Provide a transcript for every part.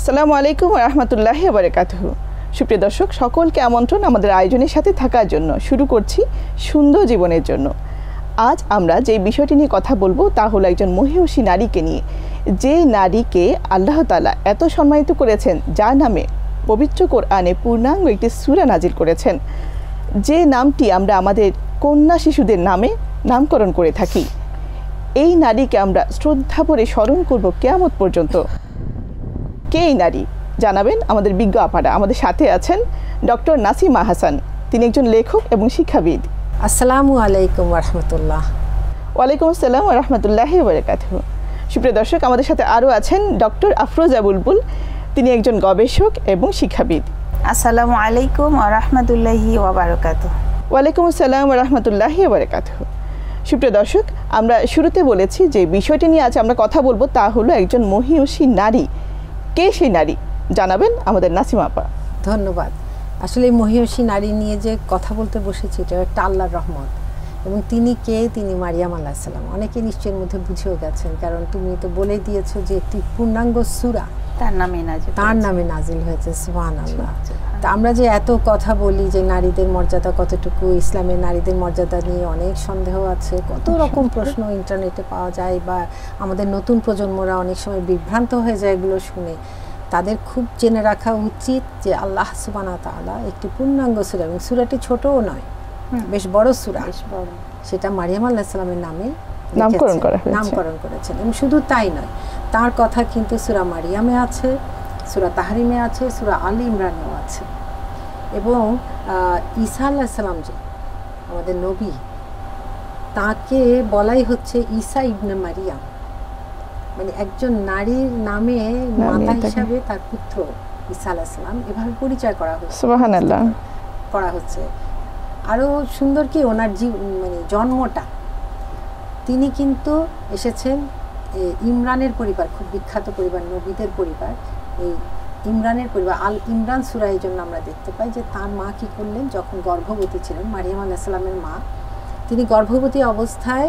আসসালামু আলাইকুম ওয়া রাহমাতুল্লাহি ওয়া বারাকাতুহু। সুপ্রিয় দর্শক, সকলকে আমন্ত্রণ আমাদের আয়োজনের সাথে থাকার জন্য। শুরু করছি সুন্দর জীবনের জন্য। আজ আমরা যে বিষয়টি নিয়ে কথা বলবো তা হলো একজন মহিয়সী নারীকে নিয়ে, যে নারীকে আল্লাহ তাআলা এত সম্মানিত করেছেন, যার নামে পবিত্র কোরআনে পূর্ণাঙ্গ একটি সূরা নাজিল করেছেন, যে নামটি আমরা আমাদের কন্যা শিশুদের নামে নামকরণ করে থাকি। এই নারীকে আমরা শ্রদ্ধা ভরে স্মরণ করব কিয়ামত পর্যন্ত। কে এই নারী জানাবেন আমাদের বিজ্ঞ আপারা। আমাদের সাথে আছেন ডক্টর নাসিমা হাসান, তিনি একজন লেখক এবং শিক্ষাবিদ। আসসালামু আলাইকুম ওয়া রাহমাতুল্লাহ। ওয়ালাইকুম আসসালাম ওয়া রাহমাতুল্লাহি ওয়া বারাকাতুহু। সুপ্রিয় দর্শক, আমাদের সাথে আরও আছেন ডক্টর আফরোজা বুলবুল, তিনি একজন গবেষক এবং শিক্ষাবিদ। আসসালামু আলাইকুম ওয়া রাহমাতুল্লাহি ওয়া বারাকাতুহু। ওয়ালাইকুম আসসালাম ওয়া রাহমাতুল্লাহি ওয়া বারাকাতুহু। সুপ্রিয় দর্শক, আমরা শুরুতে বলেছি যে বিষয়টি নিয়ে আজ আমরা কথা বলবো তা হলো একজন মহিয়সী নারী। কে সেই নারী জানাবেন আমাদের নাসিমা আপা। ধন্যবাদ। আসলে এই মহিয়সী নারী নিয়ে যে কথা বলতে বসেছি, এটা একটা আল্লাহর রহমত। এবং তিনি কে? তিনি মারিয়াম আলাইহিস সালাম। অনেকে নিশ্চয়ের মধ্যে বুঝেও গেছেন, কারণ তুমি তো বলে দিয়েছো যে একটি পূর্ণাঙ্গ সূরা তার নামে নাজিল হয়েছে। সুবহানাল্লাহ। তা আমরা যে এত কথা বলি যে নারীদের মর্যাদা কতটুকু, ইসলামের নারীদের মর্যাদা নিয়ে অনেক সন্দেহ আছে, কত রকম প্রশ্ন ইন্টারনেটে পাওয়া যায়, বা আমাদের নতুন প্রজন্মরা অনেক সময় বিভ্রান্ত হয়ে যায় এগুলো শুনে। তাদের খুব জেনে রাখা উচিত যে আল্লাহ সুবহানাহু ওয়া তাআলা একটি পূর্ণাঙ্গ সূরা, এবং সূরাটি ছোটও নয়, বেশ বড় সূরা, সেটা মারিয়াম আলাইহিস সালামের নামে নামকরণ করেছেন। এবং শুধু তাই নয়, তার কথা কিন্তু সূরা মারিয়ামে আছে, সূরা তাহরিমে আছে, সূরা আলী ইমরানেও আছে। এবং ঈসা আলাইহিস সালাম যে আমাদের নবী, তাকে বলাই হচ্ছে ঈসা ইবনে মারিয়াম, মানে একজন নারীর নামে মাতা হিসাবে তার পুত্র ঈসা আলাইহিস সালাম এভাবে পরিচয় করা হচ্ছে। সুবহানাল্লাহ। করা হচ্ছে। আরও সুন্দর কি ওনার মানে জন্মটা, তিনি কিন্তু এসেছেন ইমরানের পরিবার, খুব বিখ্যাত পরিবার, নবীদের পরিবার। এই ইমরানের পরিবার, আল ইমরান সূরা, এই জন্য আমরা দেখতে পাই যে তার মা কি করলেন, যখন গর্ভবতী ছিলেন, মারিয়াম আলাইহিস সালামের মা, তিনি গর্ভবতী অবস্থায়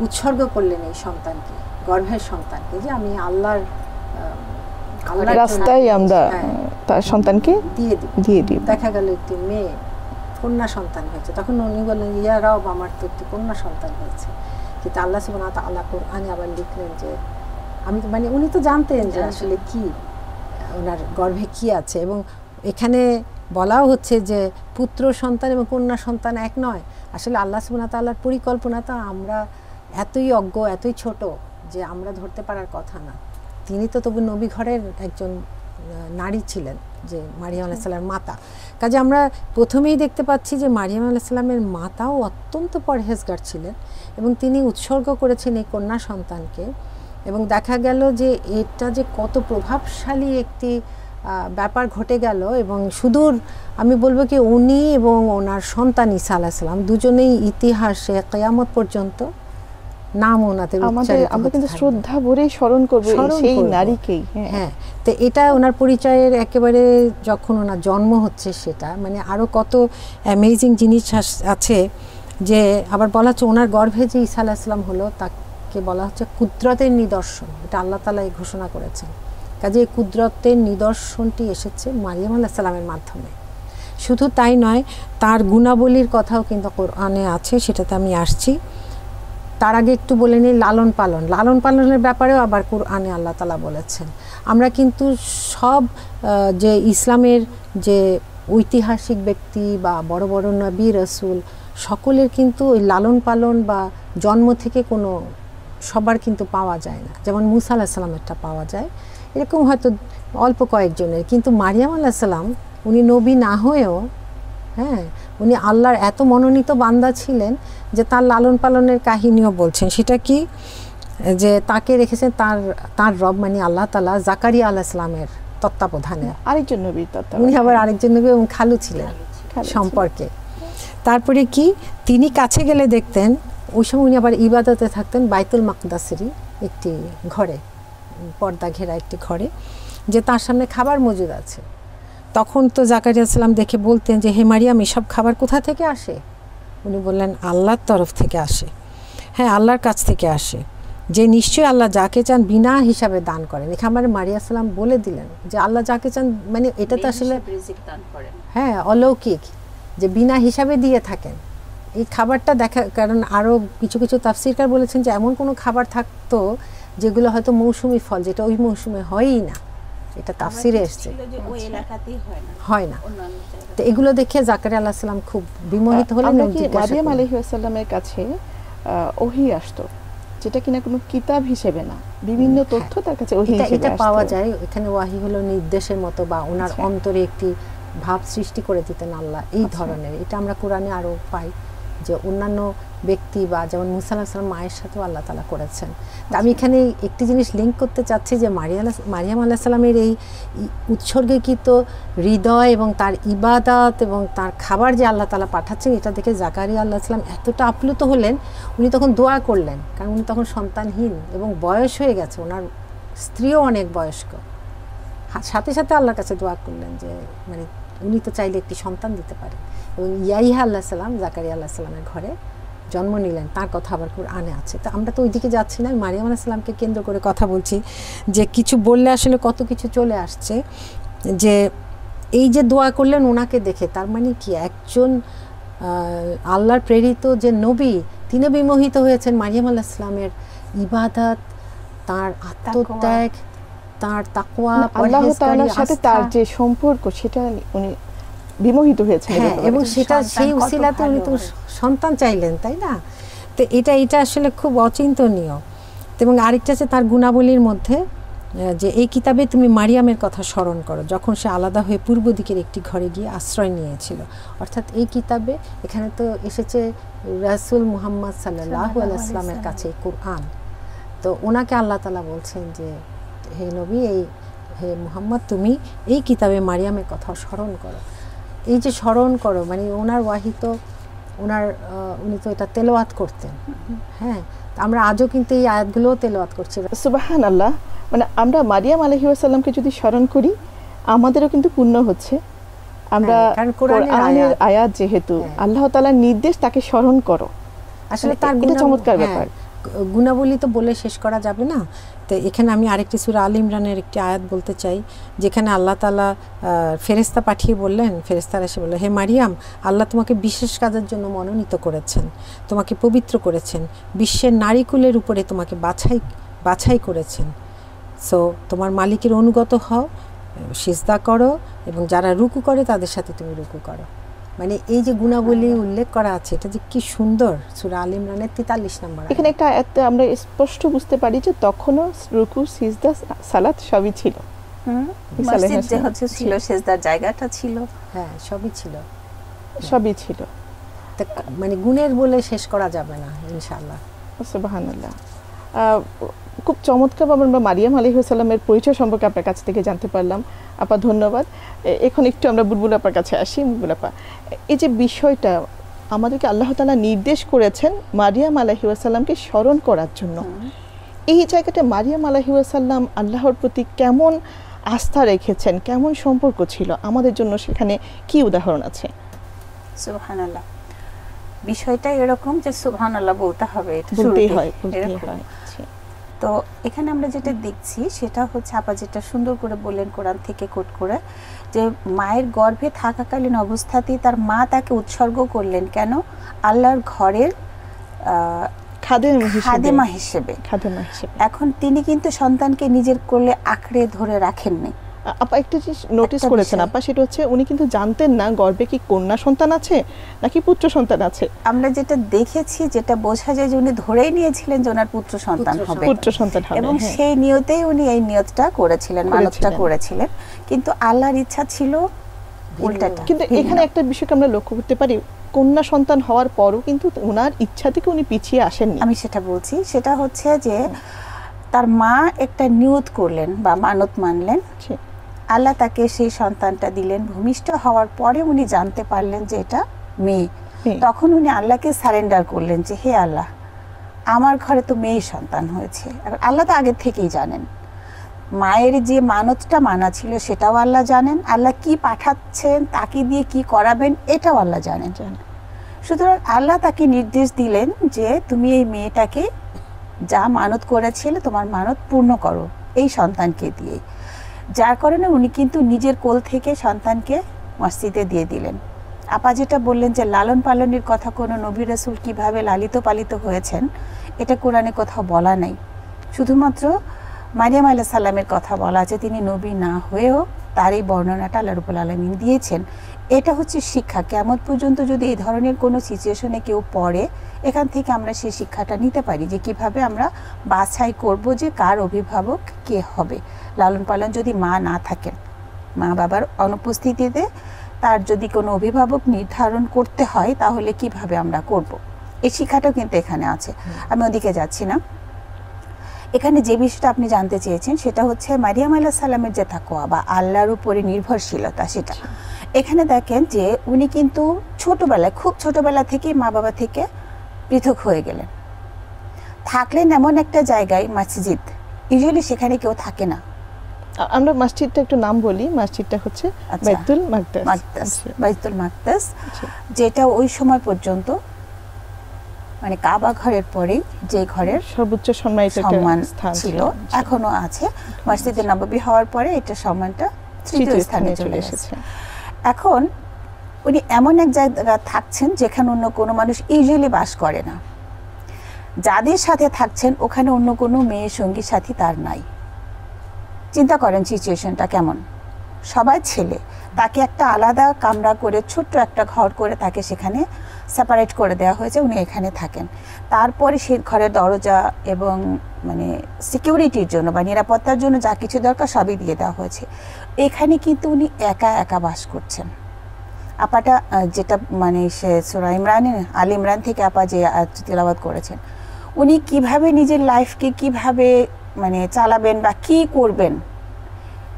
উৎসর্গ করলেন এই সন্তানকে, গর্ভের সন্তানকে, যে আমি আল্লাহর রাস্তায় আমরা তার সন্তানকে দিয়ে দিই। দেখা গেল একটি মেয়ে, কন্যা সন্তান হয়েছে। তখন উনি বললেন, ইয়া রব, আমার তো একটি কন্যা সন্তান হয়েছে। কিন্তু আল্লাহ সুবহানাহু ওয়া তাআলা কোরআনে আবার লিখলেন যে আমি, মানে উনি তো জানতেন যে আসলে কি ওনার গর্ভে কি আছে। এবং এখানে বলাও হচ্ছে যে পুত্র সন্তান এবং কন্যা সন্তান এক নয়। আসলে আল্লাহ সুবহানাহু ওয়া তাআলার পরিকল্পনা তো আমরা এতই অজ্ঞ, এতই ছোট যে আমরা ধরতে পারার কথা না। তিনি তো তবু নবী ঘরের একজন নারী ছিলেন, যে মারিয়াম আলাইহিস সালামের মাতা। কাজে আমরা প্রথমেই দেখতে পাচ্ছি যে মারিয়াম আলাইহিস সালামের মাতাও অত্যন্ত পরহেজগার ছিলেন, এবং তিনি উৎসর্গ করেছেন এই কন্যা সন্তানকে। এবং দেখা গেল যে এটা যে কত প্রভাবশালী একটি ব্যাপার ঘটে গেল। এবং সুদূর আমি বলবো কি, উনি এবং ওনার সন্তান ঈসা আলাইহিস সালাম দুজনেই ইতিহাসে কিয়ামত পর্যন্ত নাম ওনাদের উচ্চারিত, আমরা কিন্তু শ্রদ্ধা ভরে স্মরণ করব সেই নারীকেই। হ্যাঁ, তো এটা ওনার পরিচয়ের একেবারে যখন ওনার জন্ম হচ্ছে, সেটা মানে আরও কত অ্যামেজিং জিনিস আছে। যে আবার বলা হচ্ছে ওনার গর্ভে যে ঈসা আলাইহিস সালাম হলো, তাকে বলা হচ্ছে কুদরতের নিদর্শন। এটা আল্লাহ তাআলা ঘোষণা করেছেন। কাজে এই কুদরতের নিদর্শনটি এসেছে মারিয়াম আলাইহিস সালামের মাধ্যমে। শুধু তাই নয়, তার গুণাবলীর কথাও কিন্তু কোরআনে আছে, সেটাতে আমি আসছি। তার আগে একটু বলে নিই লালন পালনের ব্যাপারেও আবার কোরআনে আল্লাহ তাআলা বলেছেন। আমরা কিন্তু সব যে ইসলামের যে ঐতিহাসিক ব্যক্তি বা বড় বড় নবী রাসূল, সকলের কিন্তু ওই লালন পালন বা জন্ম থেকে কোনো সবার কিন্তু পাওয়া যায় না। যেমন মূসা আলাইহিস সালামেরটা পাওয়া যায়, এরকম হয়তো অল্প কয়েকজনের। কিন্তু মারিয়াম আলাইহিস সালাম, উনি নবী না হয়েও, হ্যাঁ, উনি আল্লাহর এত মনোনীত বান্দা ছিলেন যে তার লালন পালনের কাহিনীও বলছেন। সেটা কি, যে তাকে রেখেছেন তার রব মানে আল্লাহ তাআলা জাকারিয়া আলাইহিস সালামের তত্ত্বাবধানে। আরেকজন নবী, উনি আবার আরেকজন নবী এবং খালু ছিলেন সম্পর্কে। তারপরে কি, তিনি কাছে গেলে দেখতেন, ওই সময় উনি আবার ইবাদতে থাকতেন বাইতুল মাকদাসেরই একটি ঘরে, পর্দা ঘেরা একটি ঘরে, যে তার সামনে খাবার মজুদ আছে। তখন তো জাকারিয়া সালাম দেখে বলতেন যে, হে মারিয়াম, এসব খাবার কোথা থেকে আসে? উনি বললেন, আল্লাহর তরফ থেকে আসে। হ্যাঁ, আল্লাহর কাছ থেকে আসে। যে নিশ্চয়ই আল্লাহ যাকে চান বিনা হিসাবে দান করেন। এখানে আমার মারিয়া সালাম বলে দিলেন যে আল্লাহ যাকে চান, মানে এটা তো আসলে হ্যাঁ অলৌকিক, যে বিনা হিসাবে দিয়ে থাকেন এই খাবারটা দেখা। কারণ আরও কিছু কিছু তাফসীরকার বলেছেন যে এমন কোনো খাবার থাকতো যেগুলো হয়তো মৌসুমি ফল, যেটা ওই মৌসুমে হয়ই না, এটা তাফসীরে এসছে, হয় না। তো এগুলো দেখে জাকারিয়া আলাইহিস সালাম খুব বিমোহিত হলেন। মারিয়াম আলাইহিস সালামের কাছে ওহী আসতো, যেটা কিনা কোনো কিতাব হিসেবে না, বিভিন্ন তথ্য তার কাছে ওহী হিসেবে এটা পাওয়া যায়। এখানে ওয়াহি হলো নির্দেশের মতো, বা ওনার অন্তরে একটি ভাব সৃষ্টি করে দিতেন আল্লাহ, এই ধরনের। এটা আমরা কোরআনে আরও পাই যে অন্যান্য ব্যক্তি বা যেমন মুসা আলাইহিস সালাম মায়ের সাথেও আল্লাহ তাআলা করেছেন। তা আমি এখানে একটি জিনিস লিঙ্ক করতে চাচ্ছি যে মারিয়াম আলাইহিস সালামের এই উৎসর্গীকৃত হৃদয় এবং তার ইবাদত এবং তার খাবার যে আল্লাহ তাআলা পাঠাচ্ছেন, এটা দেখে জাকারিয়া আলাইহিস সালাম এতটা আপ্লুত হলেন, উনি তখন দোয়া করলেন। কারণ উনি তখন সন্তানহীন এবং বয়স হয়ে গেছে, ওনার স্ত্রীও অনেক বয়স্ক। সাথে সাথে আল্লাহর কাছে দোয়া করলেন যে মানে উনি তো চাইলে একটি সন্তান দিতে পারেন। এবং ইয়াহিয়া আলাইহিস সালাম জাকারিয়া আলাইহিস সালামের ঘরে জন্ম নিলেন, তার কথা আবার কোরআনে আছে। তো আমরা তো ওইদিকে যাচ্ছি না, মারিয়াম আলাইহিস সালামকে কেন্দ্র করে কথা বলছি, যে কিছু বললে আসলে কত কিছু চলে আসছে। যে এই যে দোয়া করলেন ওনাকে দেখে, তার মানে কি একজন আল্লাহর প্রেরিত যে নবী, তিনি বিমোহিত হয়েছেন মারিয়াম আলাইহিস সালামের ইবাদত, তার আত্মত্যাগ, তার তাকওয়া, আল্লাহ তাআলার সাথে তার যে সম্পর্ক, সেটা উনি বিমোহিত হয়েছেন। এবং সেটা সেই উসিলাতে উনি তো সন্তান চাইলেন, তাই না? তো এটা আসলে খুব অচিন্তনীয়। এবং আরেকটা আছে তার গুণাবলীর মধ্যে, যে এই কিতাবে তুমি মারিয়ামের কথা স্মরণ করো, যখন সে আলাদা হয়ে পূর্ব দিকের একটি ঘরে গিয়ে আশ্রয় নিয়েছিল। অর্থাৎ এই কিতাবে এখানে তো এসেছে রাসূল মুহাম্মদ সাল্লাল্লাহু আলাইহি ওয়াসাল্লামের কাছে কোরআন। তো ওনাকে আল্লাহ তাআলা বলছেন যে হে নবী, হে মুহাম্মদ, তুমি এই কিতাবে মারিয়ামের কথা স্মরণ করো। এই যে স্মরণ করো, মানে ওনার ওয়াহি তো উনি তো এটা তেলাওয়াত করতেন। হ্যাঁ, আমরা আজও কিন্তু এই আয়াতগুলোও তেলাওয়াত করছি। সুবহানাল্লাহ। মানে আমরা মারিয়াম আলাইহিস সালামকে যদি স্মরণ করি, আমাদেরও কিন্তু পুণ্য হচ্ছে। আমরা কোরআনের আয়াত যেহেতু আল্লাহ তাআলার নির্দেশ, তাকে স্মরণ করো, আসলে তার চমৎকার ব্যাপার। গুণাবলী তো বলে শেষ করা যাবে না। তো এখানে আমি আরেকটি সূরা আল ইমরানের একটি আয়াত বলতে চাই, যেখানে আল্লাহ তাআলা ফেরেশতা পাঠিয়ে বললেন, ফেরেশতারা এসে বলল, হে মারিয়াম, আল্লাহ তোমাকে বিশেষ কাজের জন্য মনোনীত করেছেন, তোমাকে পবিত্র করেছেন, বিশ্বের নারীকুলের উপরে তোমাকে বাছাই করেছেন। সো তোমার মালিকের অনুগত হও, সিজদা করো, এবং যারা রুকু করে তাদের সাথে তুমি রুকু করো। মানে এই যে গুণাবলী উল্লেখ করা আছে, এটা যে কি সুন্দর। সূরা আল ইমরানের 43 নম্বর এখানে একটা আয়াতে আমরা স্পষ্ট বুঝতে পারি যে তখনও রুকু, সিজদা, সালাত সবই ছিল। মসজিদ যে হচ্ছে ছিল, সিজদার জায়গাটা ছিল, হ্যাঁ সবই ছিল। মানে গুণের বলে শেষ করা যাবে না ইনশাআল্লাহ। সুবহানাল্লাহ। খুব চমৎকার আমরা মারিয়াম আলাইহিস সালামের পরিচয় সম্পর্কে আপনার কাছ থেকে জানতে পারলাম। আপা ধন্যবাদ। এখন একটু আমরা বুলবুল আপার কাছে আসি। বুলবুল আপা, এই যে বিষয়টা আমাদেরকে আল্লাহ তাআলা নির্দেশ করেছেন মারিয়াম আলাইহিস সালামকে স্মরণ করার জন্য, এই জায়গাটা মারিয়াম আলাইহিস সালাম আল্লাহর প্রতি কেমন আস্থা রেখেছেন, কেমন সম্পর্ক ছিল, আমাদের জন্য সেখানে কি উদাহরণ আছে? সুবহানাল্লাহ। বিষয়টা এরকম যে সুবহানাল্লাহ বলতে হবে, এটা বলতেই হয়। তো এখানে আমরা যেটা দেখছি সেটা হচ্ছে আপা যেটা সুন্দর করে বললেন কোরআন থেকে কোট করে, যে মায়ের গর্ভে থাকাকালীন অবস্থাতেই তার মা তাকে উৎসর্গ করলেন কেন? আল্লাহর ঘরের খাদেমা হিসেবে। এখন তিনি কিন্তু সন্তানকে নিজের কোলে আঁকড়ে ধরে রাখেননি। আপা একটা জিনিস নোটিস করেছেন আপা, সেটা হচ্ছে উনি কিন্তু জানতেন না গর্ভে কি কন্যা সন্তান আছে নাকি পুত্র সন্তান আছে। আমরা যেটা দেখেছি, যেটা বোঝা যায় যে উনি ধরেই নিয়েছিলেন যে ওনার পুত্র সন্তান হবে, এবং সেই নিয়তেই উনি এই নিয়তটা করেছিলেন, মানতটা করেছিলেন। কিন্তু আল্লাহর ইচ্ছা ছিল উল্টাটা। কিন্তু এখানে একটা বিষয়কে আমরা লক্ষ্য করতে পারি, কন্যা সন্তান হওয়ার পরও কিন্তু ওনার ইচ্ছা থেকে উনি পিছিয়ে আসেননি। আমি সেটা বলছি, সেটা হচ্ছে যে তার মা একটা নিয়ত করলেন বা মানত মানলেন, আল্লাহ তাকে সেই সন্তানটা দিলেন। ভূমিষ্ঠ হওয়ার পরে উনি জানতে পারলেন যে এটা মেয়ে। তখন উনি আল্লাহকে সারেন্ডার করলেন যে হে আল্লাহ, আমার ঘরে তো মেয়ে সন্তান হয়েছে। আল্লাহ তো আগে থেকেই জানেন, মায়ের যে মানতটা মানা ছিল সেটাও আল্লাহ জানেন, আল্লাহ কি পাঠাচ্ছেন, তাকে দিয়ে কি করাবেন এটাও আল্লাহ জানেন। সুতরাং আল্লাহ তাকে নির্দেশ দিলেন যে তুমি এই মেয়েটাকে যা মানত করেছিলে তোমার মানত পূর্ণ করো এই সন্তানকে দিয়ে। যার কারণে উনি কিন্তু নিজের কোল থেকে সন্তানকে মসজিদে দিয়ে দিলেন। আপা যেটা বললেন যে লালন পালনের কথা, কোনো নবী রাসূল কিভাবে লালিত পালিত হয়েছেন এটা কোরআনে কোথাও বলা নাই। শুধুমাত্র মারিয়াম আলাইহিস সালামের কথা বলা আছে, তিনি নবী না হয়েও তার এই বর্ণনাটা আল্লাহ রাব্বুল আলামিন দিয়েছেন। এটা হচ্ছে শিক্ষা। কিয়ামত পর্যন্ত যদি এই ধরনের কোনো সিচুয়েশনে কেউ পড়ে, এখান থেকে আমরা সেই শিক্ষাটা নিতে পারি যে কিভাবে আমরা বাছাই করব যে কার অভিভাবক কে হবে। লালন পালন যদি মা না থাকেন, মা বাবার অনুপস্থিতিতে তার যদি কোনো অভিভাবক নির্ধারণ করতে হয়, তাহলে কিভাবে আমরা করব, এই শিক্ষাটাও কিন্তু এখানে আছে। আমি ওদিকে যাচ্ছি না। এখানে যে বিষয়টা আপনি জানতে চেয়েছেন সেটা হচ্ছে মারিয়াম আলাইহিস সালামের যে তাকওয়া বা আল্লাহর উপরে নির্ভরশীলতা, সেটা এখানে দেখেন যে উনি কিন্তু ছোটবেলায়, খুব ছোটবেলা থেকেই মা বাবা থেকে পৃথক হয়ে গেলেন। থাকলেন এমন একটা জায়গায়, মসজিদ, ইউজুয়ালি সেখানে কেউ থাকে না। আমরা মসজিদটা একটু নাম বলি, মসজিদটা হচ্ছে বাইতুল মাকদাস। বাইতুল মাকদাস, যেটা ওই সময় পর্যন্ত মানে কাবা ঘরের পরেই যে ঘরের সর্বোচ্চ সম্মানিত সম্মান স্থান ছিল, এখনো আছে। মসজিদে নববী হওয়ার পরে এটা সম্মানটা তৃতীয় স্থানে চলে এসেছে। এখন উনি এমন এক জায়গায় থাকছেন যেখানে অন্য কোনো মানুষ ইউজুয়ালি বাস করে না। যাদের সাথে থাকছেন ওখানে অন্য কোনো মেয়ে সঙ্গী সাথী তার নাই। চিন্তা করেন সিচুয়েশনটা কেমন। সবাই ছেলে, তাকে একটা আলাদা কামরা করে, ছোট্ট একটা ঘর করে তাকে সেখানে সেপারেট করে দেওয়া হয়েছে, উনি এখানে থাকেন। তারপরে সেই ঘরের দরজা এবং মানে সিকিউরিটির জন্য বা নিরাপত্তার জন্য যা কিছু দরকার সবই দিয়ে দেওয়া হয়েছে। এখানে কিন্তু উনি একা একা বাস করছেন। আপাটা যেটা মানে সে সূরা ইমরান, আল ইমরান থেকে আপা যে তিলাওয়াত করেছেন, উনি কিভাবে নিজের লাইফকে কিভাবে মানে চালাবেন বা কি করবেন,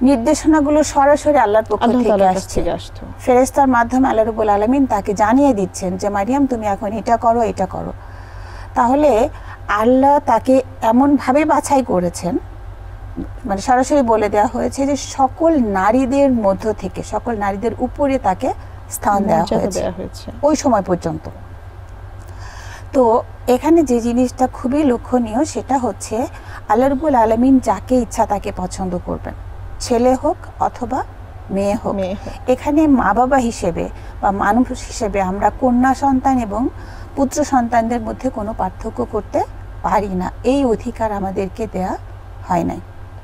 নির্দেশনাগুলো সরাসরি আল্লাহর পক্ষ থেকে আসছে। ফেরেশতার মাধ্যমে আল্লাহ রাব্বুল আলামিন তাকে জানিয়ে দিচ্ছেন যে মারিয়াম তুমি এখন এটা করো, এটা করো। তাহলে আল্লাহ তাকে এমনভাবে বাছাই করেছেন, মানে সরাসরি বলে দেওয়া হয়েছে যে সকল নারীদের মধ্য থেকে, সকল নারীদের উপরে তাকে স্থান দেওয়া হয়েছে ওই সময় পর্যন্ত। তো এখানে যে জিনিসটা খুবই লক্ষণীয় সেটা হচ্ছে আল্লাহ রাব্বুল আলামিন যাকে ইচ্ছা তাকে পছন্দ করবেন, ছেলে হোক অথবা মেয়ে হোক। এখানে মা বাবা হিসেবে বা মানুষ হিসেবে আমরা কন্যা সন্তান এবং পুত্র সন্তানদের মধ্যে কোনো পার্থক্য করতে পারি না। এই অধিকার আমাদেরকে দেয়া হয় নাই।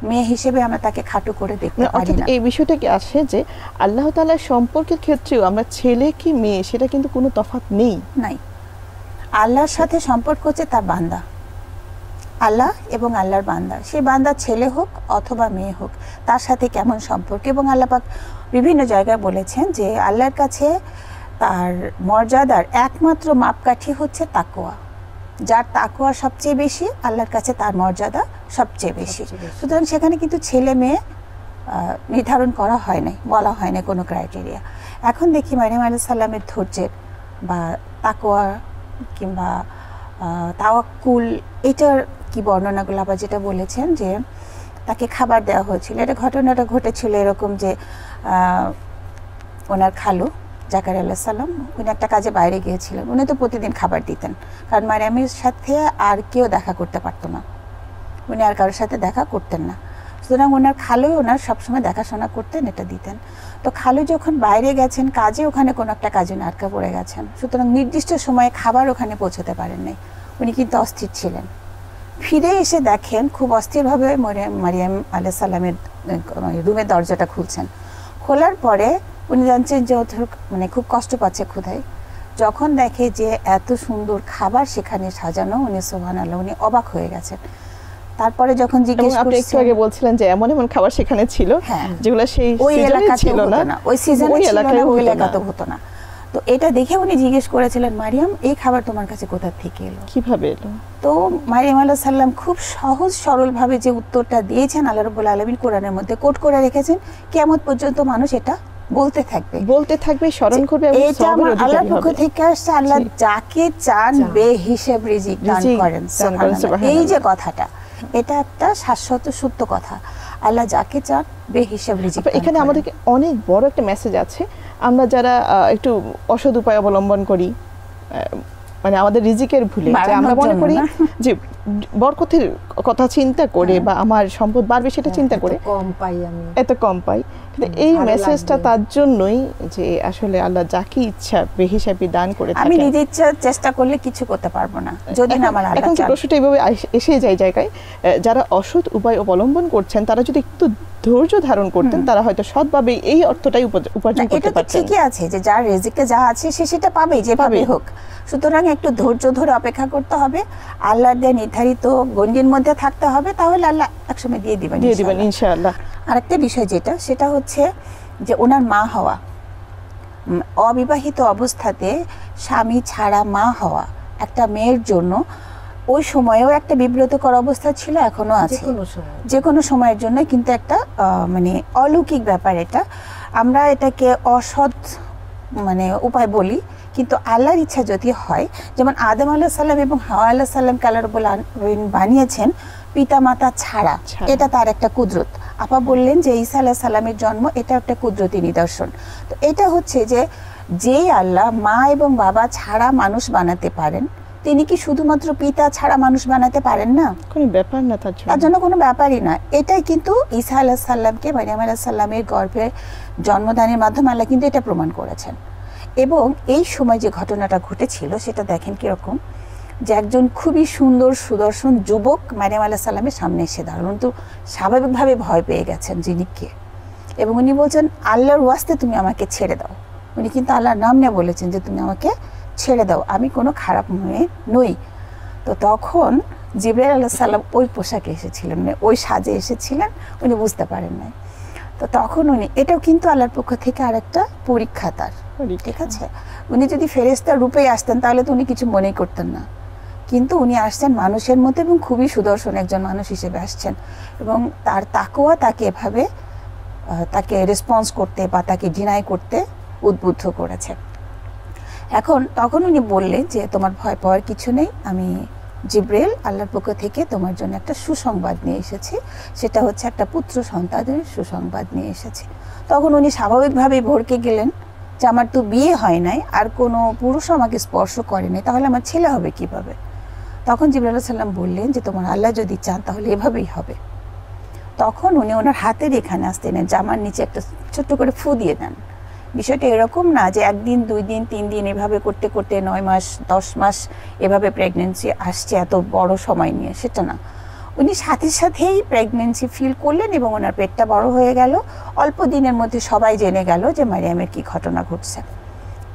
মেয়ে হিসেবে আমরা তাকে খাটো করে দেখতে পারি না। এই বিষয়টা কি আসে যে আল্লাহ তাআলার সম্পর্কের ক্ষেত্রেও আমরা ছেলে কি মেয়ে সেটা কিন্তু কোনো তফাৎ নেই। আল্লাহর সাথে সম্পর্ক হচ্ছে তার বান্দা, আল্লাহ এবং আল্লাহর বান্দা। সেই বান্দা ছেলে হোক অথবা মেয়ে হোক, তার সাথে কেমন সম্পর্ক। এবং আল্লাহ পাক বিভিন্ন জায়গায় বলেছেন যে আল্লাহর কাছে তার মর্যাদার একমাত্র মাপকাঠি হচ্ছে তাকওয়া। যার তাকওয়া সবচেয়ে বেশি, আল্লাহর কাছে তার মর্যাদা সবচেয়ে বেশি। সুতরাং সেখানে কিন্তু ছেলে মেয়ে নির্ধারণ করা হয় নাই, বলা হয় না কোনো ক্রাইটেরিয়া। এখন দেখি মারিয়াম আলাইহিস সালামের ধৈর্যের বা তাকওয়া কিংবা তাওয়াক্কুল, এটার কি বর্ণনাগুলো আবার যেটা বলেছেন যে তাকে খাবার দেওয়া হয়েছিল। এটা ঘটনাটা ঘটেছিল এরকম যে ওনার খালু জাকারিয়া আলাইহিস সালাম, উনি একটা কাজে বাইরে গিয়েছিলেন। উনি তো প্রতিদিন খাবার দিতেন, কারণ মারিয়ামের সাথে আর কেউ দেখা করতে পারতো না, উনি আর কারোর সাথে দেখা করতেন না। সুতরাং ওনার খালু ওনার সবসময় দেখাশোনা করতেন, এটা দিতেন। তো খালু যখন বাইরে গেছেন কাজে, ওখানে কোনো একটা কাজে আটকা পড়ে গেছেন, সুতরাং নির্দিষ্ট সময়ে খাবার ওখানে পৌঁছতে পারেন নাই। উনি কিন্তু অস্থির ছিলেন। ফিরে এসে দেখেন খুব অস্থিরভাবে মারিয়াম আলাইহিস সালামের রুমের দরজাটা খুলছেন। খোলার পরে উনি জানছেন যে মানে খুব কষ্ট পাচ্ছে ক্ষুধায়। যখন দেখে যে এত সুন্দর খাবার সেখানে সাজানো, উনি সুবহানাল্লাহ, উনি অবাক হয়ে গেছেন। তারপরে যখন জিজ্ঞেস করছেন, একটু আগে বলছিলেন যে এমন এমন খাবার সেখানে ছিল যেগুলো সেই ওই এলাকাতে ছিল না, ওই সিজনে ছিল না, ওই এলাকাতে হতো না। তো এটা দেখে উনি জিজ্ঞেস করেছিলেন, মারিয়াম এই খাবার তোমার কাছে কোথা থেকে এলো, কিভাবে এলো? তো মারিয়াম আলাইহিস সালাম খুব সহজ সরল ভাবে যে উত্তরটা দিয়েছেন, আল্লাহ রাব্বুল আলামিন কোরআনের মধ্যে কোট করে রেখেছেন। কিয়ামত পর্যন্ত মানুষ এটা বলতে থাকবে, স্মরণ করবে। এটা আমার আল্লাহর পক্ষ থেকে আসছে। আল্লাহ যাকে চান বেহিসাব রিজিক দান করেন, সুবহানাল্লাহ। এই যে কথাটা, এটা একটা শাশ্বত সত্য কথা। আল্লাহ যাকে চান বেহিসাব রিজিক। এখানে আমাদেরকে অনেক বড় একটা মেসেজ আছে। আমরা যারা একটু অসৎ উপায় অবলম্বন করি, মানে আমাদের রিজিকের ভুলে, যে আমরা মনে করি যে বরকতের কথা চিন্তা করে বা আমার সম্পদ বাড়বে সেটা চিন্তা করে কম পাই আমি, এত কম পাই, কিন্তু এই মেসেজটা তার জন্যই যে আসলে আল্লাহ যাকে ইচ্ছা বেহিসাবি দান করে থাকেন। আমি নিজে ইচ্ছা চেষ্টা করলে কিছু করতে পারবো না যদি না আমার আল্লাহ এখন যে প্রশ্নটা এইভাবে এসে যায় জায়গায়, যারা অসৎ উপায় অবলম্বন করছেন তারা যদি একটু ধৈর্য ধারণ করতেন তারা হয়তো সৎভাবে এই অর্থটাই উপার্জন করতে এটা তো পারতেন। ঠিকই আছে যে যার রিজিকে যা আছে সে সেটা পাবেই যেভাবে হোক, সুতরাং একটু ধৈর্য ধরে অপেক্ষা করতে হবে, আল্লাহর দেয়া নির্ধারিত গণ্ডির মধ্যে থাকতে হবে, তাহলে আল্লাহ একসময় দিয়ে দিবেন ইনশাআল্লাহ। আরেকটা বিষয় যেটা সেটা হচ্ছে যে ওনার মা হওয়া, অবিবাহিত অবস্থাতে স্বামী ছাড়া মা হওয়া একটা মেয়ের জন্য ওই সময়েও একটা বিব্রতকর অবস্থা ছিল, এখনো আছে, যে কোনো সময়ের জন্য কিন্তু একটা মানে অলৌকিক ব্যাপার। এটা আমরা এটাকে অসৎ মানে উপায় বলি, কিন্তু আল্লাহর ইচ্ছা যদি হয়, যেমন আদম আলাইহিস সালাম এবং হাওয়া আলাইহিস সালামকে আল্লাহ রাব্বুল আলামিন বানিয়েছেন পিতামাতা ছাড়া, এটা তার একটা কুদরত। আপা বললেন যে ঈসা আলাইহিস সালামের জন্ম, এটা একটা কুদরতি নিদর্শন। তো এটা হচ্ছে যে যেই আল্লাহ মা এবং বাবা ছাড়া মানুষ বানাতে পারেন, তিনি কি শুধুমাত্র পিতা ছাড়া মানুষ বানাতে পারেন না? কোনো ব্যাপার না, তার জন্য কোনো ব্যাপারই না। এটাই কিন্তু ঈসা আলাইহিস সালামকে মারিয়াম আলাইহিস সালামের গর্ভে জন্মদানের মাধ্যমে আল্লাহ কিন্তু এটা প্রমাণ করেছেন। এবং এই সময় যে ঘটনাটা ঘটেছিল সেটা দেখেন কিরকম, যে একজন খুবই সুন্দর সুদর্শন যুবক মারিয়াম আলাইহিস সালামের সামনে এসে দাঁড়ালেন, কিন্তু স্বাভাবিকভাবে ভয় পেয়ে গেছেন যিনি কে, এবং উনি বলছেন আল্লাহর ওয়াস্তে তুমি আমাকে ছেড়ে দাও। উনি কিন্তু আল্লাহর নাম নিয়ে বলেছেন যে তুমি আমাকে ছেড়ে দাও, আমি কোনো খারাপ মেয়ে নই। তো তখন জিবরাইল আলাইহিস সালাম ওই পোশাকে এসেছিলেন, মানে ওই সাজে এসেছিলেন, উনি বুঝতে পারেন নাই। তো তখন উনি, এটাও কিন্তু আল্লাহর পক্ষ থেকে আরেকটা পরীক্ষা তার, ঠিক আছে। উনি যদি ফেরেশতার রূপেই আসতেন তাহলে তো উনি কিছু মনেই করতেন না, কিন্তু উনি আসছেন মানুষের মধ্যে এবং খুবই সুদর্শন একজন মানুষ হিসেবে আসছেন, এবং তার তাকওয়া তাকে এভাবে তাকে রেসপন্স করতে বা তাকে ডিনাই করতে উদ্বুদ্ধ করেছে। এখন তখন উনি বললেন যে তোমার ভয় পাওয়ার কিছু নেই, আমি জিবরাইল আল্লাহর পক্ষ থেকে তোমার জন্য একটা সুসংবাদ নিয়ে এসেছি, সেটা হচ্ছে একটা পুত্র সন্তানের সুসংবাদ নিয়ে এসেছি। তখন উনি স্বাভাবিকভাবেই ভড়কে গেলেন যে আমার তো বিয়ে হয় নাই, আর কোনো পুরুষ আমাকে স্পর্শ করেনি, তাহলে আমার ছেলে হবে কিভাবে? তখন জিবরাইল আলাইহিস সালাম বললেন যে তোমার আল্লাহ যদি চান তাহলে এভাবেই হবে। তখন উনি ওনার হাতের এখানে আসতেন, জামার নিচে একটা ছোট্ট করে ফু দিয়ে দেন। বিষয়টা এরকম না যে একদিন 2 দিন 3 দিন এভাবে করতে করতে 9 মাস 10 মাস এভাবে প্রেগনেন্সি আসছে এত বড় সময় নিয়ে, সেটা না। উনি সাথে সাথেই প্রেগনেন্সি ফিল করলেন এবং ওনার পেটটা বড় হয়ে গেল। অল্প দিনের মধ্যে সবাই জেনে গেল যে মারিয়ামের কি ঘটনা ঘটছে।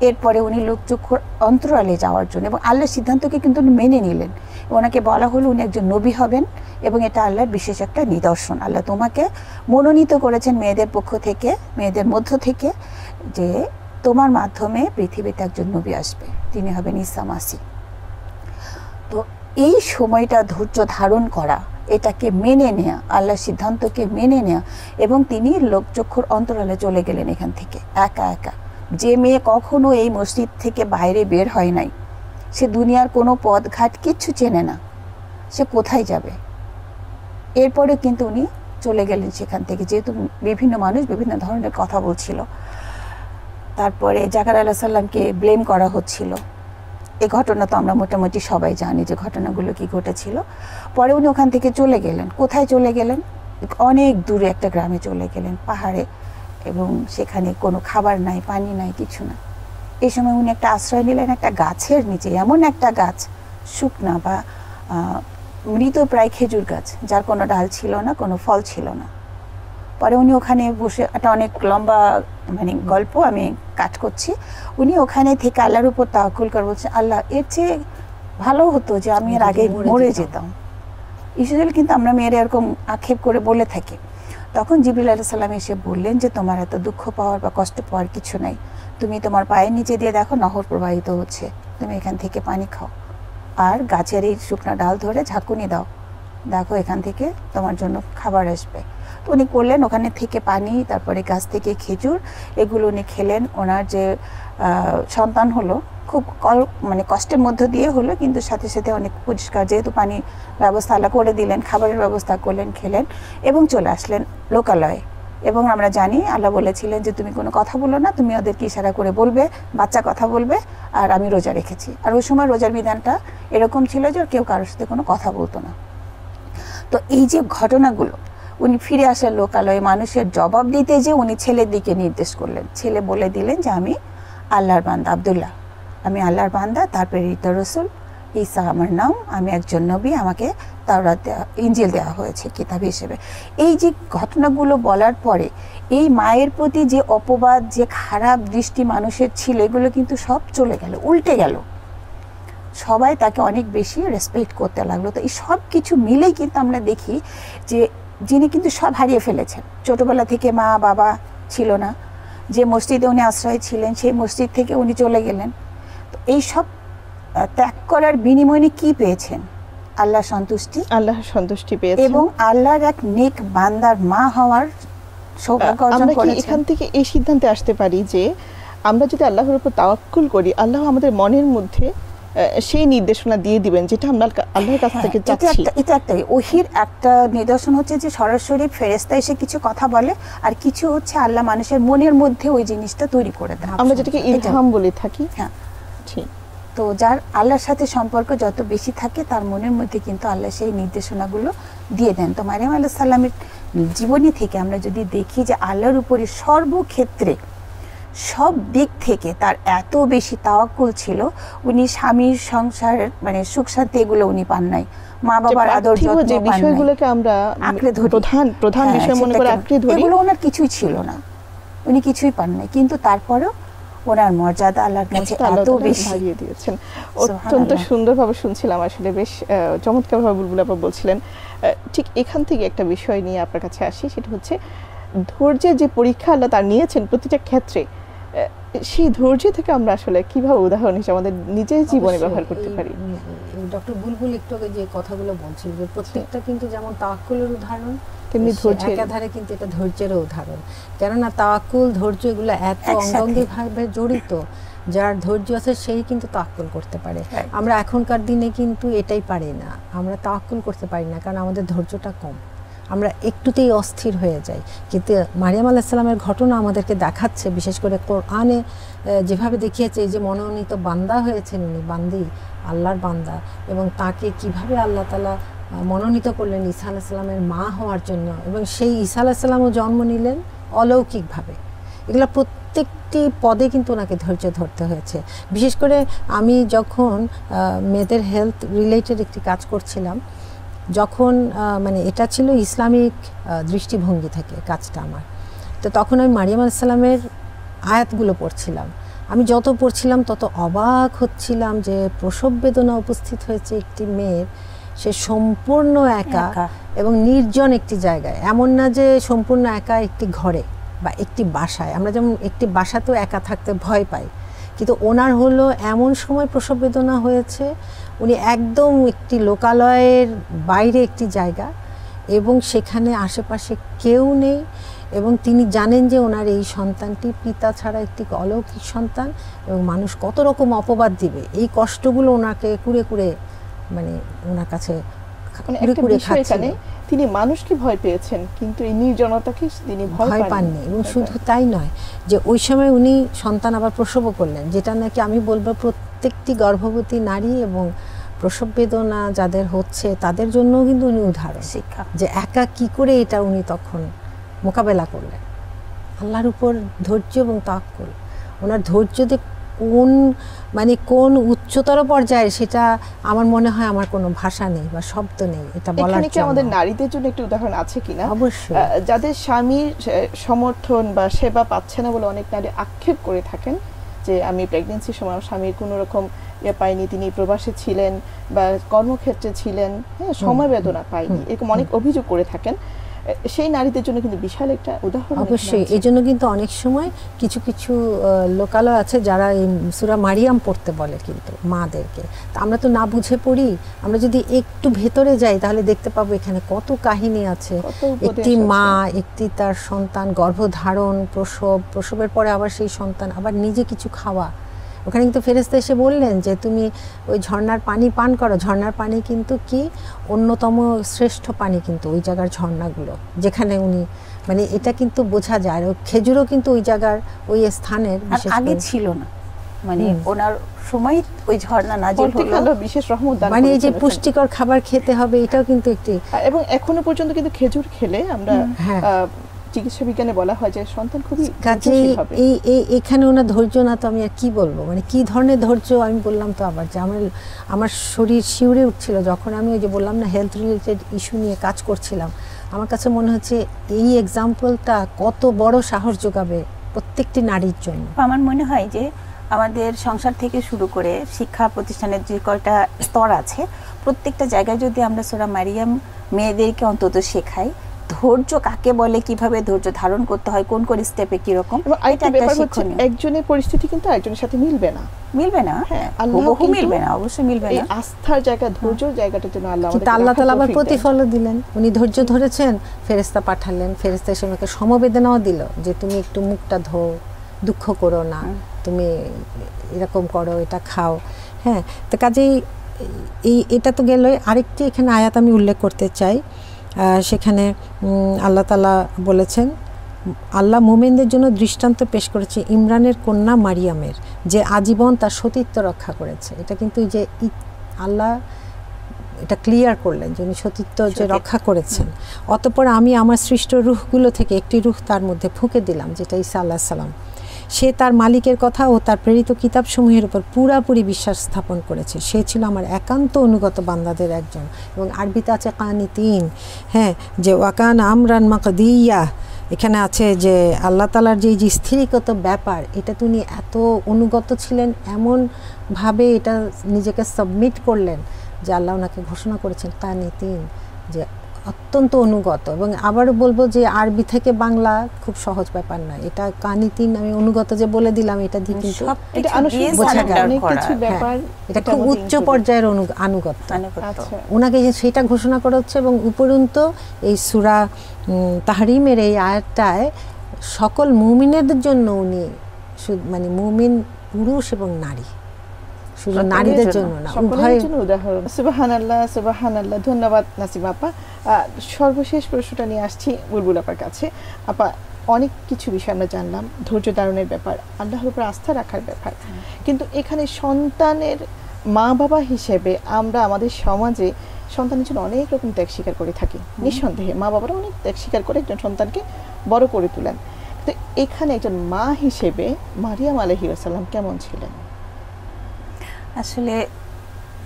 এরপরে উনি লোকচক্ষুর অন্তরালে যাওয়ার জন্য, এবং আল্লাহর সিদ্ধান্তকে কিন্তু উনি মেনে নিলেন। ওনাকে বলা হলো উনি একজন নবী হবেন, এবং এটা আল্লাহর বিশেষ একটা নিদর্শন। আল্লাহ তোমাকে মনোনীত করেছেন মেয়েদের পক্ষ থেকে, মেয়েদের মধ্য থেকে, যে তোমার মাধ্যমে পৃথিবীতে একজন নবী আসবে, তিনি হবেন ঈসা মাসিহ। তো এই সময়টা ধৈর্য ধারণ করা, এটাকে মেনে নেয়া, আল্লাহর সিদ্ধান্তকে মেনে নেয়া, এবং তিনি লোকচক্ষুর অন্তরালে চলে গেলেন এখান থেকে একা একা। যে মেয়ে কখনো এই মসজিদ থেকে বাইরে বের হয় নাই, সে দুনিয়ার কোনো পথঘাট কিচ্ছু চেনে না, সে কোথায় যাবে? এরপরে কিন্তু উনি চলে গেলেন সেখান থেকে, যেহেতু বিভিন্ন মানুষ বিভিন্ন ধরনের কথা বলছিল। তারপরে জাকারিয়া আলাইহিস সালামকে ব্লেম করা হচ্ছিল। এই ঘটনা তো আমরা মোটামুটি সবাই জানি যে ঘটনাগুলো কি ঘটেছিল। পরে উনি ওখান থেকে চলে গেলেন। কোথায় চলে গেলেন? অনেক দূরে একটা গ্রামে চলে গেলেন, পাহাড়ে, এবং সেখানে কোনো খাবার নাই, পানি নাই, কিছু না। এই সময় উনি একটা আশ্রয় নিলেন একটা গাছের নিচে, এমন একটা গাছ, শুকনা বা মৃত প্রায় খেজুর গাছ, যার কোনো ডাল ছিল না, কোনো ফল ছিল না। পরে উনি ওখানে বসে, একটা অনেক লম্বা মানে গল্প আমি কাট করছি, উনি ওখানে থেকে আল্লাহর উপর তাওয়াক্কুল করে বলছেন, আল্লাহ এর চেয়ে ভালো হতো যে আমি এর আগে মরে যেতাম। ইসরায়েল কিন্তু আমরা মেয়েরা এরকম আক্ষেপ করে বলে থাকি। তখন জিবরিল আলাইহিস সালাম এসে বললেন যে তোমার এত দুঃখ পাওয়ার বা কষ্ট পাওয়ার কিছু নাই, তুমি তোমার পায়ের নিচে দিয়ে দেখো নহর প্রবাহিত হচ্ছে, তুমি এখান থেকে পানি খাও, আর গাছের এই শুকনো ডাল ধরে ঝাঁকুনি দাও, দেখো এখান থেকে তোমার জন্য খাবার আসবে। তো উনি করলেন, ওখানে থেকে পানি, তারপরে গাছ থেকে খেজুর, এগুলো উনি খেলেন। ওনার যে সন্তান হলো খুব মানে কষ্টের মধ্য দিয়ে হলো, কিন্তু সাথে সাথে অনেক পরিষ্কার, যেহেতু পানি ব্যবস্থা আল্লাহ করে দিলেন, খাবারের ব্যবস্থা করলেন, খেলেন এবং চলে আসলেন লোকালয়ে। এবং আমরা জানি আল্লাহ বলেছিলেন যে তুমি কোনো কথা বলো না, তুমি ওদেরকে ইশারা করে বলবে, বাচ্চা কথা বলবে, আর আমি রোজা রেখেছি। আর ওই সময় রোজার বিধানটা এরকম ছিল যে কেউ কারোর সাথে কোনো কথা বলতো না। তো এই যে ঘটনাগুলো, উনি ফিরে আসার লোকালয়ে মানুষের জবাব দিতে যে উনি ছেলের দিকে নির্দেশ করলেন। ছেলে বলে দিলেন যে আমি আল্লাহর বান্দা, আব্দুল্লাহ, আমি আল্লাহর বান্দা, তার প্রেরিত রসুল, ঈসা আমার নাম, আমি একজন নবী, আমাকে তাওরাত ইনজিল দেওয়া হয়েছে কিতাব হিসেবে। এই যে ঘটনাগুলো বলার পরে এই মায়ের প্রতি যে অপবাদ, যে খারাপ দৃষ্টি মানুষের ছিল, এগুলো কিন্তু সব চলে গেল, উল্টে গেল। সবাই তাকে অনেক বেশি রেসপেক্ট করতে লাগলো। তো এই সব কিছু মিলেই কিন্তু আমরা দেখি যে যিনি কিন্তু সব হারিয়ে ফেলেছেন। ছোটবেলা থেকে মা বাবা ছিল না, যে মসজিদে উনি আশ্রয় ছিলেন সেই মসজিদ থেকে উনি চলে গেলেন। তো এই সব ত্যাগ করার বিনিময়ে কি পেয়েছেন? আল্লাহর সন্তুষ্টি, আল্লাহর সন্তুষ্টি পেয়েছেন এবং আল্লাহর এক নেক বান্দার মা হওয়ার সৌভাগ্য অর্জন আমরা কি করেছেন। এখান থেকে এই সিদ্ধান্তে আসতে পারি যে আমরা যদি আল্লাহর উপর তাওয়াক্কুল করি, আল্লাহ আমাদের মনের মধ্যে সেই নির্দেশনা দিয়ে দিবেন যেটা আমরা আল্লাহর কাছ থেকে চাচ্ছি। এটা একটা ওহির একটা নিদর্শন হচ্ছে যে সরাসরি ফেরেশতা এসে কিছু কথা বলে, আর কিছু হচ্ছে আল্লাহ মানুষের মনের মধ্যে ওই জিনিসটা তৈরি করে দেন, আমরা যেটাকে ইলহাম বলে থাকি। হ্যাঁ, ঠিক। তো যার আল্লাহর সাথে সম্পর্ক যত বেশি থাকে তার মনের মধ্যে কিন্তু আল্লাহ সেই নির্দেশনাগুলো দিয়ে দেন। তো মারিয়াম আলাইহিস সালামের জীবনী থেকে আমরা যদি দেখি যে আল্লাহর উপরে সর্বক্ষেত্রে সব দিক থেকে তার এত বেশি তাওয়াক্কুল ছিল, উনি স্বামীর সংসারের মানে সুখ শান্তি এগুলো উনি পান নাই, মা বাবার আদর যত্ন যে পান নাই, বিষয়গুলোকে আমরা আঁকড়ে ধরি, প্রধান বিষয় মনে করে আঁকড়ে ধরি, এগুলো ওনার কিছুই ছিল না, উনি কিছুই পান নাই। কিন্তু তারপরেও ওনার মর্যাদা আল্লাহর কাছে এত বেশি বাড়িয়ে দিয়েছেন। অত্যন্ত সুন্দরভাবে শুনছিলাম, আসলে বেশ চমৎকারভাবে বুলবুল আপা বলছিলেন। ঠিক এখান থেকে একটা বিষয় নিয়ে আপনার কাছে আসি, সেটা হচ্ছে ধৈর্যের যে পরীক্ষা আল্লাহ তার নিয়েছেন প্রতিটা ক্ষেত্রে, সেই ধৈর্য থেকে আমরা আসলে কিভাবে উদাহরণ হিসেবে আমাদের নিজের জীবনে ব্যবহার করতে পারি? ডক্টর বুলবুল একটু আগে যে কথাগুলো বলছিল যে প্রত্যেকটা কিন্তু যেমন তাওয়াক্কুলের উদাহরণ, তেমনি ধৈর্যের, একাধারে কিন্তু এটা ধৈর্যেরও উদাহরণ। কেননা তাওয়াক্কুল ধৈর্য এগুলো এত অঙ্গাঙ্গিভাবে জড়িত, যার ধৈর্য আছে সেই কিন্তু তাওয়াক্কুল করতে পারে। আমরা এখনকার দিনে কিন্তু এটাই পারি না, আমরা তাওয়াক্কুল করতে পারি না, কারণ আমাদের ধৈর্যটা কম, আমরা একটুতেই অস্থির হয়ে যাই। কিন্তু মারিয়াম আলাইহিস সালামের ঘটনা আমাদেরকে দেখাচ্ছে, বিশেষ করে কোরআনে যেভাবে দেখিয়েছে, এই যে মনোনীত বান্দা হয়েছেন উনি, বান্দি, আল্লাহর বান্দা, এবং তাকে কিভাবে আল্লাহ তাআলা মনোনীত করলেন ঈসা আলাইহিস সালামের মা হওয়ার জন্য, এবং সেই ঈসা আলাইহিস সালামও জন্ম নিলেন অলৌকিকভাবে। এগুলো প্রত্যেকটি পদে কিন্তু ওনাকে ধৈর্য ধরতে হয়েছে। বিশেষ করে আমি যখন মেয়েদের হেলথ রিলেটেড একটি কাজ করছিলাম, যখন মানে এটা ছিল ইসলামিক দৃষ্টিভঙ্গি থেকে কাজটা আমার, তো তখন আমি মারিয়াম আলাইহিস সালামের আয়াতগুলো পড়ছিলাম। আমি যত পড়ছিলাম তত অবাক হচ্ছিলাম যে প্রসব বেদনা উপস্থিত হয়েছে একটি মেয়ের, সে সম্পূর্ণ একা এবং নির্জন একটি জায়গায়, এমন না যে সম্পূর্ণ একা একটি ঘরে বা একটি বাসায়, আমরা যেমন একটি বাসাতেও একা থাকতে ভয় পাই, কিন্তু ওনার হলো এমন সময় প্রসব বেদনা হয়েছে, উনি একদম একটি লোকালয়ের বাইরে একটি জায়গা, এবং সেখানে আশেপাশে কেউ নেই, এবং তিনি জানেন যে ওনার এই সন্তানটি পিতা ছাড়া একটি অলৌকিক সন্তান, এবং মানুষ কত রকম অপবাদ দিবে, এই কষ্টগুলো ওনাকে কুড়ে কুড়ে মানে ওনার কাছে তিনি মানুষকে ভয় পেয়েছেন, কিন্তু এই নির্জনতাকে তিনি ভয় পাননি। এবং শুধু তাই নয়, যে ওই সময় উনি সন্তান আবার প্রসবও করলেন, যেটা নাকি আমি বলবো প্রত্যেকটি গর্ভবতী নারী এবং প্রসব বেদনা যাদের হচ্ছে তাদের জন্যও কিন্তু উনি উদাহরণ, শিক্ষা, যে একা কি করে এটা উনি তখন মোকাবেলা করলেন। আল্লাহর উপর ধৈর্য এবং তাওয়াক্কুল, ওনার ধৈর্য কোন উচ্চতর পর্যায়ে, সেটা আমার মনে হয় আমার কোনো ভাষা নেই বা শব্দ নেই এটা বলার জন্য। আমাদের নারীদের জন্য একটি উদাহরণ আছে কিনা? অবশ্যই, যাদের স্বামীর সমর্থন বা সেবা পাচ্ছে না বলে অনেক নারী আক্ষেপ করে থাকেন যে আমি প্রেগন্যান্সির সময় স্বামীর কোনো রকম পাইনি, তিনি প্রবাসে ছিলেন বা কর্মক্ষেত্রে ছিলেন, হ্যাঁ, সময় বেদনা পাইনি, এরকম অনেক অভিযোগ করে থাকেন। সেই নারীদের জন্য কিন্তু বিশাল একটা উদাহরণ। অবশ্যই, এই জন্য কিন্তু অনেক সময় কিছু কিছু লোকালয় আছে যারা এই সূরা মারিয়াম পড়তে বলে কিন্তু মাদেরকে। তা আমরা তো না বুঝে পড়ি, আমরা যদি একটু ভেতরে যাই তাহলে দেখতে পাবো এখানে কত কাহিনী আছে। একটি মা, একটি তার সন্তান গর্ভধারণ, প্রসবের পরে আবার সেই সন্তান আবার নিজে কিছু খাওয়া। ওখানে কিন্তু ফেরেশতা এসে বললেন যে তুমি ওই ঝর্ণার পানি পান করো। ঝর্ণার পানি কিন্তু কি অন্যতম শ্রেষ্ঠ পানি কিন্তু ওই জায়গার ঝর্ণাগুলো, যেখানে উনি মানে এটা কিন্তু বোঝা যায়। আর খেজুরও কিন্তু ওই জায়গার ওই স্থানের আর বিশেষ আগে করে ছিল না, মানে ওনার সময় ওই ঝর্ণা নাজিল হলো, আল্লাহ বিশেষ রহমত দান মানে এই যে করেছেন। পুষ্টিকর খাবার খেতে হবে এটাও কিন্তু একটি এবং এখনো পর্যন্ত কিন্তু খেজুর খেলে আমরা হ্যাঁ। চিকিৎসা বিজ্ঞানে বলা হয় যে সন্তান খুবই কাজে ধৈর্যশীল হবে। এখানে ওনার ধৈর্য না তো আমি আর কি বলবো, মানে কি ধরনের ধৈর্য আমি বললাম তো আবার যে আমার শরীর শিউরে উঠছিল যখন আমি ওই যে বললাম না হেলথ রিলেটেড ইস্যু নিয়ে কাজ করছিলাম। আমার কাছে মনে হচ্ছে এই এক্সাম্পলটা কত বড় সাহস যোগাবে প্রত্যেকটি নারীর জন্য। আমার মনে হয় যে আমাদের সংসার থেকে শুরু করে শিক্ষা প্রতিষ্ঠানের যে কয়টা স্তর আছে প্রত্যেকটা জায়গায় যদি আমরা সূরা মারিয়াম মেয়েদেরকে অন্তত শেখাই ধৈর্য কাকে বলে, কিভাবে ধৈর্য ধারণ করতে হয়, কোন কোন স্টেপে কিরকম, এবং আরেকটা এটা একটা ব্যাপার হচ্ছে শিক্ষণীয়। একজনের পরিস্থিতি কিন্তু আরেকজনের সাথে মিলবে না। মিলবে না, হ্যাঁ, আল্লাহ হুবহু কিন্তু মিলবে না, অবশ্যই মিলবে এই না। আস্থার জায়গা, ধৈর্যের জায়গাটার জন্য আল্লাহ কিন্তু আল্লাহ তাআলা আবার প্রতিফলও দিলেন। উনি ধৈর্য ধরেছেন, ফেরেশতা পাঠালেন, ফেরেশতা এসে ওনাকে সমবেদনাও দিল যে তুমি একটু মুখটা ধো, দুঃখ করো না, তুমি এরকম করো, এটা খাও। হ্যাঁ, তো কাজেই এটা তো গেলই। আরেকটি এখানে আয়াত আমি উল্লেখ করতে চাই। সেখানে আল্লাহ তাআলা বলেছেন আল্লাহ মুমিনদের জন্য দৃষ্টান্ত পেশ করেছে ইমরানের কন্যা মারিয়ামের, যে আজীবন তার সতীত্ব রক্ষা করেছে। এটা কিন্তু যে আল্লাহ এটা ক্লিয়ার করলেন যে উনি সতীত্ব যে রক্ষা করেছেন। অতঃপর আমি আমার সৃষ্ট রূহগুলো থেকে একটি রূহ তার মধ্যে ফুঁকে দিলাম, যেটা ঈসা আলাইহিস সালাম। সে তার মালিকের কথা ও তার প্রেরিত কিতাবসমূহের উপর পুরাপুরি বিশ্বাস স্থাপন করেছে। সে ছিল আমার একান্ত অনুগত বান্দাদের একজন। এবং আরবিতে আছে কানিতিন, হ্যাঁ, যে ওয়াকান আমরান মাকদিয়া। এখানে আছে যে আল্লাহ তাআলার যে স্থিরগত ব্যাপার, এটা তিনি এত অনুগত ছিলেন, এমনভাবে এটা নিজেকে সাবমিট করলেন যে আল্লাহ ওনাকে ঘোষণা করেছেন কানিতিন, যে অত্যন্ত অনুগত। এবং আবারও বলবো যে আরবি থেকে বাংলা খুব সহজ ব্যাপার না। এটা কানিতিন আমি অনুগত যে বলে দিলাম, এটা দিয়ে কিন্তু এটা আনুষ্ঠানিক বোঝা গেল। অনেক কিছু ব্যাপার, এটা খুব উচ্চ পর্যায়ের আনুগত্য। আচ্ছা, ওনাকে সেটা ঘোষণা করা হচ্ছে। এবং উপরন্তু এই সূরা তাহরিমের এই আয়াতটায় সকল মুমিনদের জন্য উনি মানে মুমিন পুরুষ এবং নারী, শুধু নারীদের জন্য না, সকলের জন্য উদাহরণ। সুবহানাল্লাহ, সুবহানাল্লাহ। ধন্যবাদ নাসিমা আপা। সর্বশেষ প্রশ্নটা নিয়ে আসছি বুলবুল আপার কাছে। আপা, অনেক কিছু বিষয় আমরা জানলাম, ধৈর্য ধারণের ব্যাপার, আল্লাহর উপর আস্থা রাখার ব্যাপার, কিন্তু এখানে সন্তানের মা বাবা হিসেবে আমরা আমাদের সমাজে সন্তানের জন্য অনেক রকম ত্যাগ স্বীকার করে থাকি। নিঃসন্দেহে মা বাবারা অনেক ত্যাগ স্বীকার করে একজন সন্তানকে বড় করে তোলেন। তো এখানে একজন মা হিসেবে মারিয়াম আলাইহিস সালাম কেমন ছিলেন? আসলে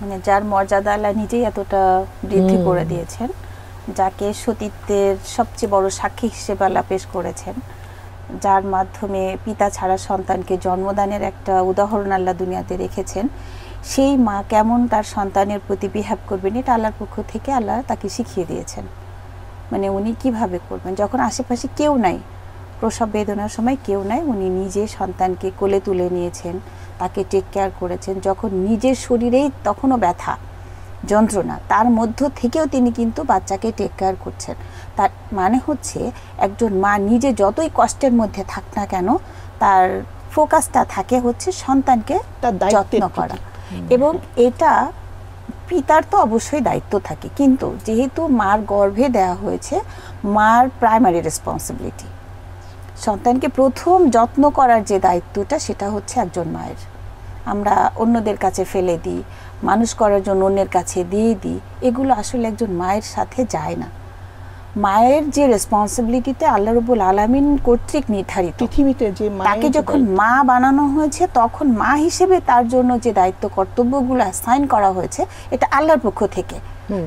মানে যার মর্যাদা আল্লাহ নিজেই এতটা বৃদ্ধি করে দিয়েছেন, যাকে সতীত্বের সবচেয়ে বড় সাক্ষী হিসেবে আল্লাহ পেশ করেছেন, যার মাধ্যমে পিতা ছাড়া সন্তানকে জন্মদানের একটা উদাহরণ আল্লাহ দুনিয়াতে রেখেছেন, সেই মা কেমন তার সন্তানের প্রতি বিহেভ করবেন এটা আল্লাহর পক্ষ থেকে আল্লাহ তাকে শিখিয়ে দিয়েছেন। মানে উনি কিভাবে করবেন যখন আশেপাশে কেউ নাই, প্রসব বেদনার সময় কেউ নাই, উনি নিজে সন্তানকে কোলে তুলে নিয়েছেন, তাকে টেক কেয়ার করেছেন। যখন নিজের শরীরেই তখনও ব্যথা যন্ত্রণা, তার মধ্য থেকেও তিনি কিন্তু বাচ্চাকে টেক কেয়ার করছেন। তার মানে হচ্ছে একজন মা নিজে যতই কষ্টের মধ্যে থাক না কেন, তার ফোকাসটা থাকে হচ্ছে সন্তানকে তার যত্ন করা। এবং এটা পিতার তো অবশ্যই দায়িত্ব থাকে, কিন্তু যেহেতু মার গর্ভে দেওয়া হয়েছে, মার প্রাইমারি রেসপন্সিবিলিটি সন্তানকে প্রথম যত্ন করার যে দায়িত্বটা, সেটা হচ্ছে একজন মায়ের। আমরা অন্যদের কাছে ফেলে দিই, মানুষ করার জন্য অন্যের কাছে দিয়ে দিই, এগুলো আসলে একজন মায়ের সাথে যায় না। মায়ের যে রেসপন্সিবিলিটিতে আল্লাহ রাব্বুল আলামিন কর্তৃক নির্ধারিত, পৃথিবীতে যে তাকে যখন মা বানানো হয়েছে, তখন মা হিসেবে তার জন্য যে দায়িত্ব কর্তব্যগুলো অ্যাসাইন করা হয়েছে, এটা আল্লাহর পক্ষ থেকে।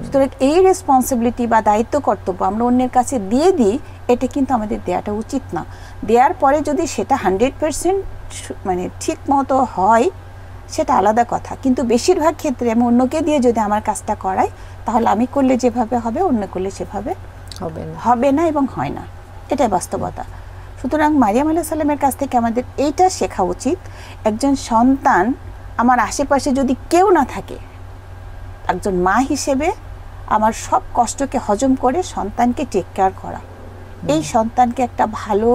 সুতরাং এই রেসপন্সিবিলিটি বা দায়িত্ব কর্তব্য আমরা অন্যের কাছে দিয়ে দিই, এটা কিন্তু আমাদের দেওয়াটা উচিত না। দেওয়ার পরে যদি সেটা 100% মানে ঠিক মতো হয়, সেটা আলাদা কথা, কিন্তু বেশিরভাগ ক্ষেত্রে আমি অন্যকে দিয়ে যদি আমার কাজটা করাই, তাহলে আমি করলে যেভাবে হবে, অন্য করলে সেভাবে হবে না এবং হয় না, এটাই বাস্তবতা। সুতরাং মারিয়াম আলাইহিস সালামের কাছ থেকে আমাদের এইটা শেখা উচিত, একজন সন্তান আমার আশেপাশে যদি কেউ না থাকে, একজন মা হিসেবে আমার সব কষ্টকে হজম করে সন্তানকে টেক কেয়ার করা, এই সন্তানকে একটা ভালো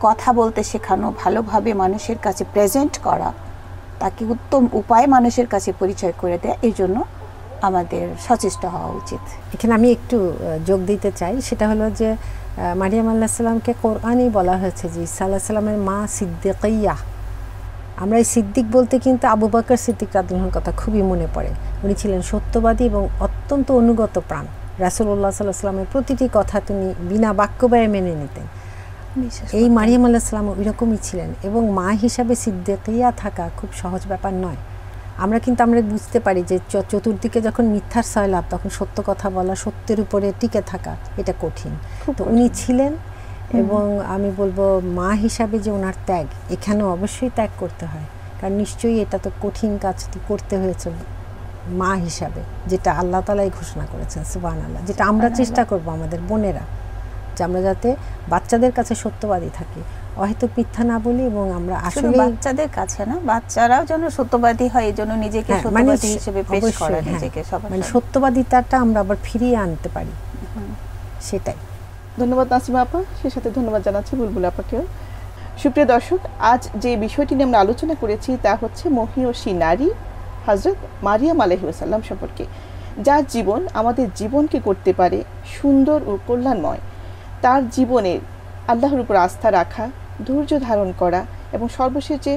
কথা বলতে শেখানো, ভালোভাবে মানুষের কাছে প্রেজেন্ট করা, তাকে উত্তম উপায়ে মানুষের কাছে পরিচয় করে দেয়, এই জন্য আমাদের সচেষ্ট হওয়া উচিত। এখানে আমি একটু যোগ দিতে চাই, সেটা হলো যে মারিয়াম আলাইহিস সালামকে কোরআনেই বলা হয়েছে যে ঈসা আলাইহিস সালামের মা সিদ্দিকিয়া। আমরা এই সিদ্দিক বলতে কিন্তু আবু বকর সিদ্দিক রাদিয়াল্লাহু আনহুর কথা খুবই মনে পড়ে। উনি ছিলেন সত্যবাদী এবং অত্যন্ত অনুগত প্রাণ। রাসূলুল্লাহ সাল্লাল্লাহু আলাইহি ওয়াসাল্লামের প্রতিটি কথা তিনি বিনা বাক্য ব্যয়ে মেনে নিতেন। এই মারিয়াম আলাইহিস সালাম ওইরকমই ছিলেন, এবং মা হিসাবে সিদ্দিকিয়া থাকা খুব সহজ ব্যাপার নয়। আমরা বুঝতে পারি যে চতুর্দিকে যখন মিথ্যার সয়লাব, তখন সত্য কথা বলা, সত্যের উপরে টিকে থাকা এটা কঠিন। তো উনি ছিলেন, এবং আমি বলবো মা হিসাবে যে ওনার ত্যাগ, এখানেও অবশ্যই ত্যাগ করতে হয়, কারণ নিশ্চয়ই এটা তো কঠিন কাজটি করতে হয়েছে মা হিসাবে, যেটা আল্লাহ তাআলাই ঘোষণা করেছেন সুবহানাল্লাহ। যেটা আমরা চেষ্টা করব আমাদের বোনেরা, যে আমরা যাতে বাচ্চাদের কাছে সত্যবাদী থাকি, হয়তো মিথ্যা না বলি, এবং আমরা আসলে বাচ্চাদের কাছে না, বাচ্চারাও যেন সত্যবাদী হয়, এই জন্য নিজেকে সত্যবাদী হিসেবে পেশ করা, নিজেকে মানে সত্যবাদিতাটা আমরা আবার ফিরিয়ে আনতে পারি, সেটাই। ধন্যবাদ নাসিমা আপা, সে সাথে ধন্যবাদ জানাচ্ছি বুলবুল আপাকেও। সুপ্রিয় দর্শক, আজ যে বিষয়টি নিয়ে আমরা আলোচনা করেছি তা হচ্ছে মহিয়সী নারী হযরত মারিয়াম আলাইহিস সালাম সম্পর্কে, যার জীবন আমাদের জীবনকে করতে পারে সুন্দর ও কল্যাণময়। তার জীবনের আল্লাহর উপর আস্থা রাখা, ধৈর্য ধারণ করা, এবং সর্বশেষ যে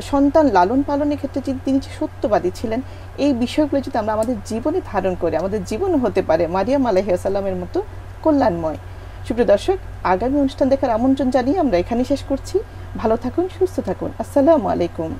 সন্তান লালন পালনের ক্ষেত্রে তিনি যে সত্যবাদী ছিলেন, এই বিষয়গুলো যদি আমরা আমাদের জীবনে ধারণ করি, আমাদের জীবনও হতে পারে মারিয়াম আলাইহিস সালামের মতো কল্যাণময়। সুপ্রিয় দর্শক, আগামী অনুষ্ঠান দেখার আমন্ত্রণ জানিয়ে আমরা এখানে শেষ করছি। ভালো থাকুন, সুস্থ থাকুন। আসসালামু আলাইকুম।